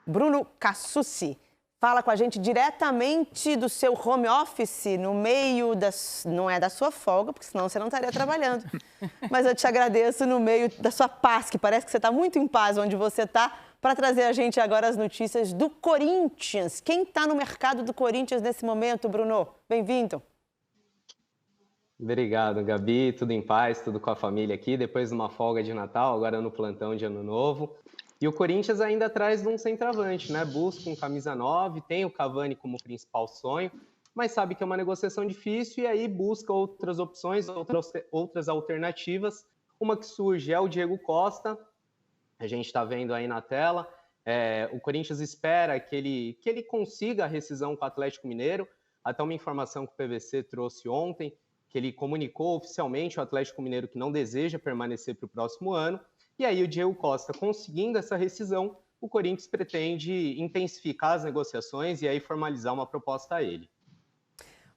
Bruno Cassucci fala com a gente diretamente do seu home office, no meio das... Não é da sua folga, porque senão você não estaria trabalhando. Mas eu te agradeço no meio da sua paz, que parece que você está muito em paz onde você está, para trazer a gente agora as notícias do Corinthians. Quem está no mercado do Corinthians nesse momento, Bruno? Bem-vindo. Obrigado, Gabi. Tudo em paz, tudo com a família aqui. Depois de uma folga de Natal, agora no plantão de Ano Novo. E o Corinthians ainda atrás de um centroavante, né? Busca um camisa 9, tem o Cavani como principal sonho, mas sabe que é uma negociação difícil e aí busca outras opções, outras alternativas. Uma que surge é o Diego Costa, a gente está vendo aí na tela. O Corinthians espera que ele consiga a rescisão com o Atlético Mineiro. Até uma informação que o PVC trouxe ontem, que ele comunicou oficialmente ao Atlético Mineiro que não deseja permanecer para o próximo ano. E aí o Diego Costa conseguindo essa rescisão, o Corinthians pretende intensificar as negociações e aí formalizar uma proposta a ele.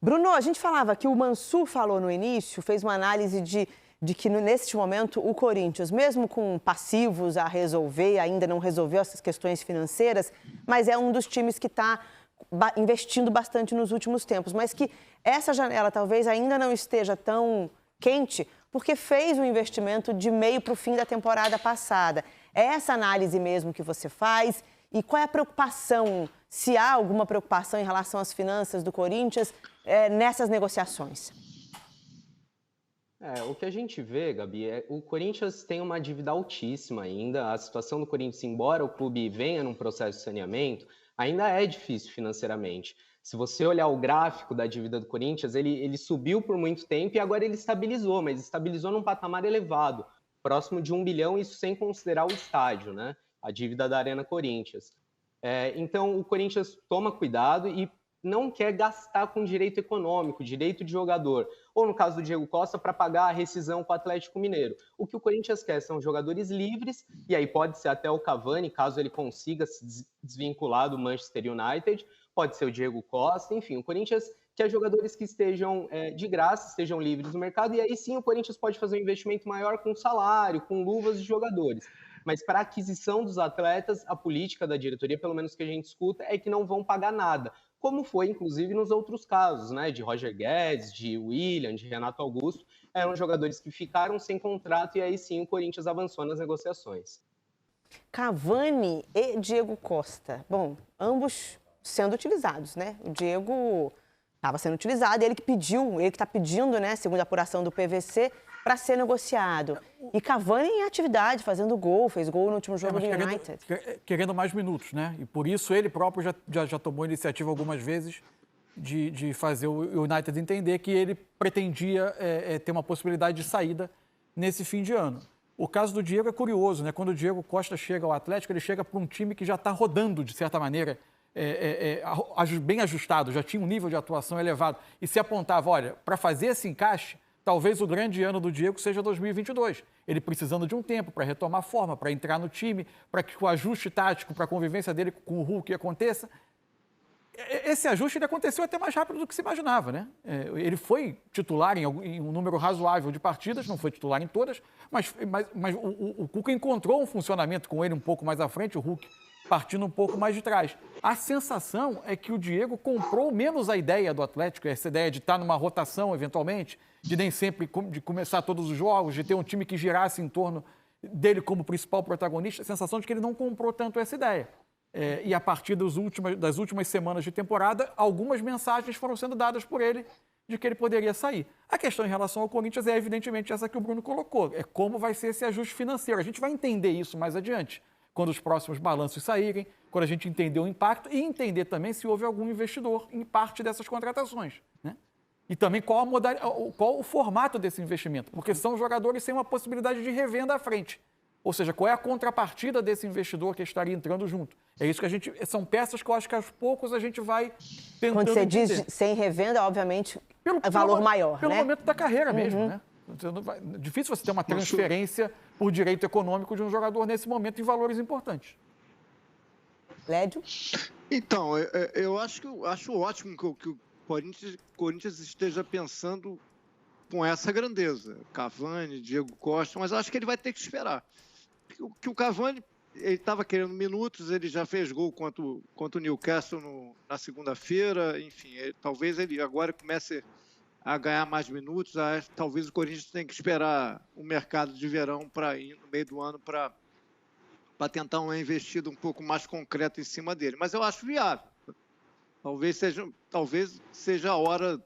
Bruno, a gente falava que o Mansur falou no início, fez uma análise de que neste momento o Corinthians, mesmo com passivos a resolver, ainda não resolveu essas questões financeiras, mas é um dos times que está investindo bastante nos últimos tempos, mas que essa janela talvez ainda não esteja tão quente, porque fez um investimento de meio para o fim da temporada passada. É essa análise mesmo que você faz? E qual é a preocupação, se há alguma preocupação em relação às finanças do Corinthians nessas negociações? O que a gente vê, Gabi, o Corinthians tem uma dívida altíssima ainda. A situação do Corinthians, embora o clube venha num processo de saneamento, ainda é difícil financeiramente. Se você olhar o gráfico da dívida do Corinthians, ele subiu por muito tempo e agora ele estabilizou, mas estabilizou num patamar elevado, próximo de 1 bilhão, isso sem considerar o estádio, né? A dívida da Arena Corinthians. Então, o Corinthians toma cuidado e não quer gastar com direito econômico, direito de jogador, ou no caso do Diego Costa, para pagar a rescisão com o Atlético Mineiro. O que o Corinthians quer são jogadores livres, e aí pode ser até o Cavani, caso ele consiga se desvincular do Manchester United, pode ser o Diego Costa, enfim, o Corinthians quer jogadores que estejam de graça, estejam livres no mercado, e aí sim o Corinthians pode fazer um investimento maior com salário, com luvas de jogadores. Mas para a aquisição dos atletas, a política da diretoria, pelo menos que a gente escuta, é que não vão pagar nada, como foi, inclusive, nos outros casos, né? De Roger Guedes, de William, de Renato Augusto, eram jogadores que ficaram sem contrato e aí sim o Corinthians avançou nas negociações. Cavani e Diego Costa, bom, ambos sendo utilizados, né? O Diego estava sendo utilizado, ele que está pedindo, né, segundo a apuração do PVC, para ser negociado. E Cavani em atividade, fazendo gol, fez gol no último jogo do United. Querendo mais minutos, né? E por isso ele próprio já tomou iniciativa algumas vezes de fazer o United entender que ele pretendia ter uma possibilidade de saída nesse fim de ano. O caso do Diego é curioso, né? Quando o Diego Costa chega ao Atlético, ele chega para um time que já está rodando, de certa maneira, bem ajustado, já tinha um nível de atuação elevado. E se apontava, olha, para fazer esse encaixe, talvez o grande ano do Diego seja 2022. Ele precisando de um tempo para retomar forma, para entrar no time, para que o ajuste tático, para a convivência dele com o Hulk aconteça. Esse ajuste ele aconteceu até mais rápido do que se imaginava, né? Ele foi titular em um número razoável de partidas, não foi titular em todas, mas o Cuca encontrou um funcionamento com ele um pouco mais à frente, o Hulk partindo um pouco mais de trás. A sensação é que o Diego comprou menos a ideia do Atlético, essa ideia de estar numa rotação eventualmente, de nem sempre de começar todos os jogos, de ter um time que girasse em torno dele como principal protagonista, a sensação de que ele não comprou tanto essa ideia. E a partir das últimas semanas de temporada, algumas mensagens foram sendo dadas por ele de que ele poderia sair. A questão em relação ao Corinthians é evidentemente essa que o Bruno colocou, é como vai ser esse ajuste financeiro. A gente vai entender isso mais adiante, quando os próximos balanços saírem, quando a gente entender o impacto e entender também se houve algum investidor em parte dessas contratações, né? E também qual o formato desse investimento, porque são jogadores sem uma possibilidade de revenda à frente. Ou seja, qual é a contrapartida desse investidor que estaria entrando junto? É isso que são peças que eu acho que aos poucos a gente vai tentando Quando você entender. diz sem revenda, obviamente, é valor maior, pelo né? momento da carreira mesmo, né? Difícil você ter uma transferência por direito econômico de um jogador nesse momento em valores importantes. Lédio? Então, eu acho ótimo que o Corinthians esteja pensando com essa grandeza. Cavani, Diego Costa, mas acho que ele vai ter que esperar. Que o Cavani, ele estava querendo minutos, ele já fez gol contra o Newcastle na segunda-feira, enfim, talvez ele agora comece a ganhar mais minutos, talvez o Corinthians tenha que esperar o mercado de verão para ir no meio do ano para tentar uma investida um pouco mais concreta em cima dele, mas eu acho viável. Talvez seja a hora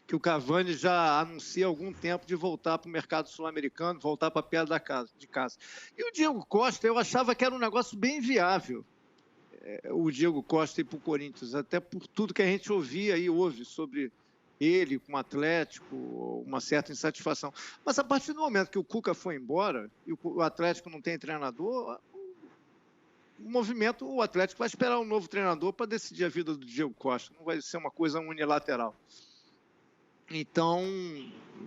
que o Cavani já anuncia há algum tempo de voltar para o mercado sul-americano, voltar para perto de casa. E o Diego Costa, eu achava que era um negócio bem viável, o Diego Costa ir para o Corinthians, até por tudo que a gente ouvia e ouve sobre ele com o Atlético, uma certa insatisfação. Mas a partir do momento que o Cuca foi embora e o Atlético não tem treinador, o Atlético vai esperar um novo treinador para decidir a vida do Diego Costa, não vai ser uma coisa unilateral. Então,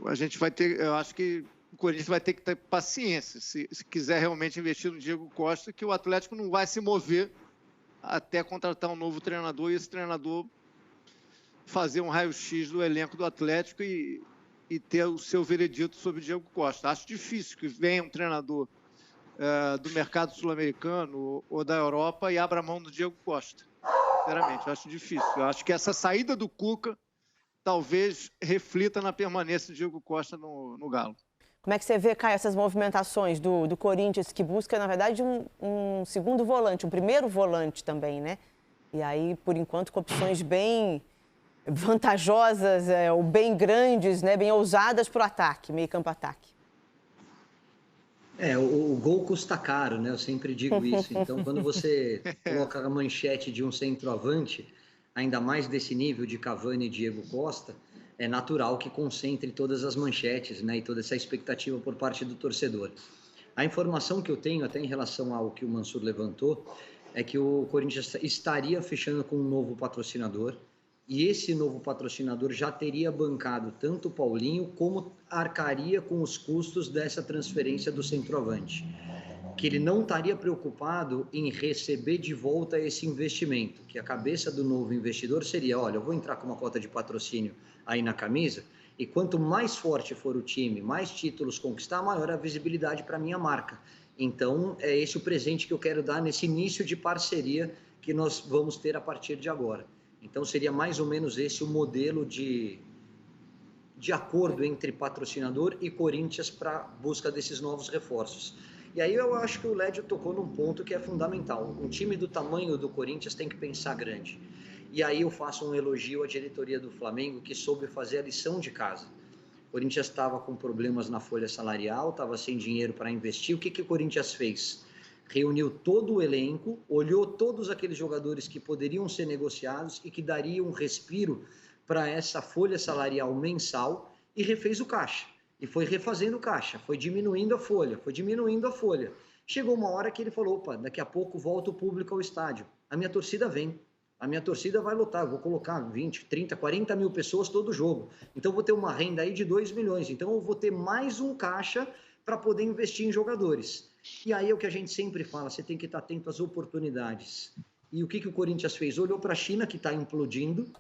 a gente vai ter, eu acho que o Corinthians vai ter que ter paciência, se quiser realmente investir no Diego Costa, que o Atlético não vai se mover até contratar um novo treinador e esse treinador fazer um raio-x do elenco do Atlético e ter o seu veredito sobre o Diego Costa. Acho difícil que venha um treinador do mercado sul-americano ou da Europa e abra a mão do Diego Costa. Sinceramente, acho difícil. Eu acho que essa saída do Cuca talvez reflita na permanência do Diego Costa no Galo. Como é que você vê, Caio, essas movimentações do Corinthians, que busca, na verdade, um segundo volante, um primeiro volante também, né? E aí, por enquanto, com opções bem vantajosas, ou bem grandes, né? Bem ousadas para o ataque, meio campo ataque. O gol custa caro, né? Eu sempre digo isso. Então, quando você coloca a manchete de um centroavante, ainda mais desse nível de Cavani e Diego Costa, é natural que concentre todas as manchetes, né? E toda essa expectativa por parte do torcedor. A informação que eu tenho, até em relação ao que o Mansur levantou, é que o Corinthians estaria fechando com um novo patrocinador, e esse novo patrocinador já teria bancado tanto o Paulinho como arcaria com os custos dessa transferência do centroavante. Que ele não estaria preocupado em receber de volta esse investimento, que a cabeça do novo investidor seria, olha, eu vou entrar com uma cota de patrocínio aí na camisa, e quanto mais forte for o time, mais títulos conquistar, maior a visibilidade para a minha marca. Então, é esse o presente que eu quero dar nesse início de parceria que nós vamos ter a partir de agora. Então, seria mais ou menos esse o modelo de acordo entre patrocinador e Corinthians para busca desses novos reforços. E aí eu acho que o Lédio tocou num ponto que é fundamental. Um time do tamanho do Corinthians tem que pensar grande. E aí eu faço um elogio à diretoria do Flamengo, que soube fazer a lição de casa. O Corinthians estava com problemas na folha salarial, estava sem dinheiro para investir. O que o Corinthians fez? Reuniu todo o elenco, olhou todos aqueles jogadores que poderiam ser negociados e que dariam um respiro para essa folha salarial mensal e refez o caixa. E foi refazendo o caixa, foi diminuindo a folha, Chegou uma hora que ele falou, opa, daqui a pouco volta o público ao estádio. A minha torcida vem, a minha torcida vai lotar, eu vou colocar 20, 30, 40 mil pessoas todo jogo. Então eu vou ter uma renda aí de 2 milhões, então eu vou ter mais um caixa para poder investir em jogadores. E aí é o que a gente sempre fala, você tem que estar atento às oportunidades. E o que o Corinthians fez? Olhou para a China, que está implodindo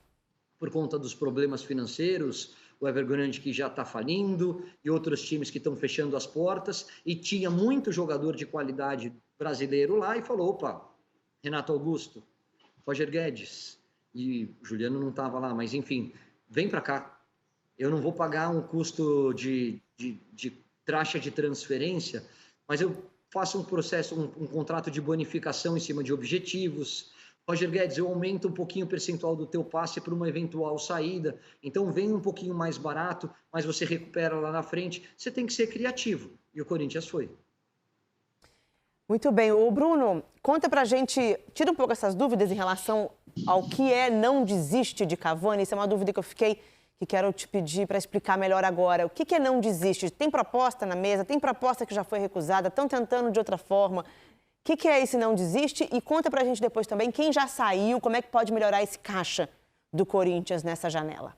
por conta dos problemas financeiros, o Evergrande que já está falindo e outros times que estão fechando as portas, e tinha muito jogador de qualidade brasileiro lá e falou, opa, Renato Augusto, Roger Guedes, e Juliano não estava lá, mas enfim, vem para cá, eu não vou pagar um custo de taxa de transferência, mas eu faço um processo, um contrato de bonificação em cima de objetivos. Roger Guedes, eu aumento um pouquinho o percentual do teu passe para uma eventual saída, então vem um pouquinho mais barato, mas você recupera lá na frente. Você tem que ser criativo, e o Corinthians foi. Muito bem. O Bruno, conta pra gente, tira um pouco essas dúvidas em relação ao que é não desiste de Cavani. Isso é uma dúvida que eu fiquei, que quero te pedir para explicar melhor agora. O que é não desiste? Tem proposta na mesa? Tem proposta que já foi recusada? Estão tentando de outra forma? O que é esse não desiste? E conta pra gente depois também quem já saiu, como é que pode melhorar esse caixa do Corinthians nessa janela.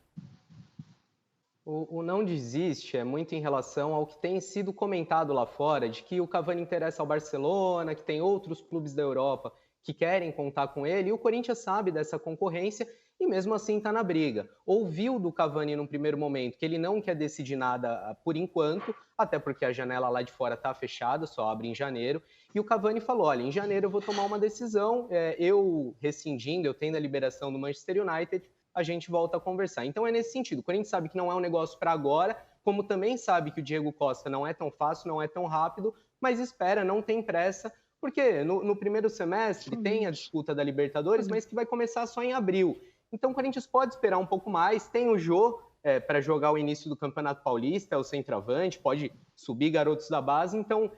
O não desiste é muito em relação ao que tem sido comentado lá fora, de que o Cavani interessa ao Barcelona, que tem outros clubes da Europa que querem contar com ele, e o Corinthians sabe dessa concorrência e mesmo assim está na briga. Ouviu do Cavani num primeiro momento que ele não quer decidir nada por enquanto, até porque a janela lá de fora está fechada, só abre em janeiro, e o Cavani falou, olha, em janeiro eu vou tomar uma decisão, eu rescindindo, eu tendo a liberação do Manchester United, a gente volta a conversar. Então é nesse sentido, o Corinthians sabe que não é um negócio para agora, como também sabe que o Diego Costa não é tão fácil, não é tão rápido, mas espera, não tem pressa, porque no primeiro semestre tem a disputa da Libertadores, mas que vai começar só em abril. Então o Corinthians pode esperar um pouco mais, tem o Jô para jogar o início do Campeonato Paulista, é o centroavante, pode subir garotos da base, então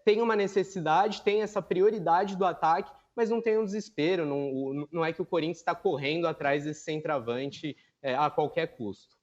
tem uma necessidade, tem essa prioridade do ataque, mas não tem um desespero, não é que o Corinthians está correndo atrás desse centroavante a qualquer custo.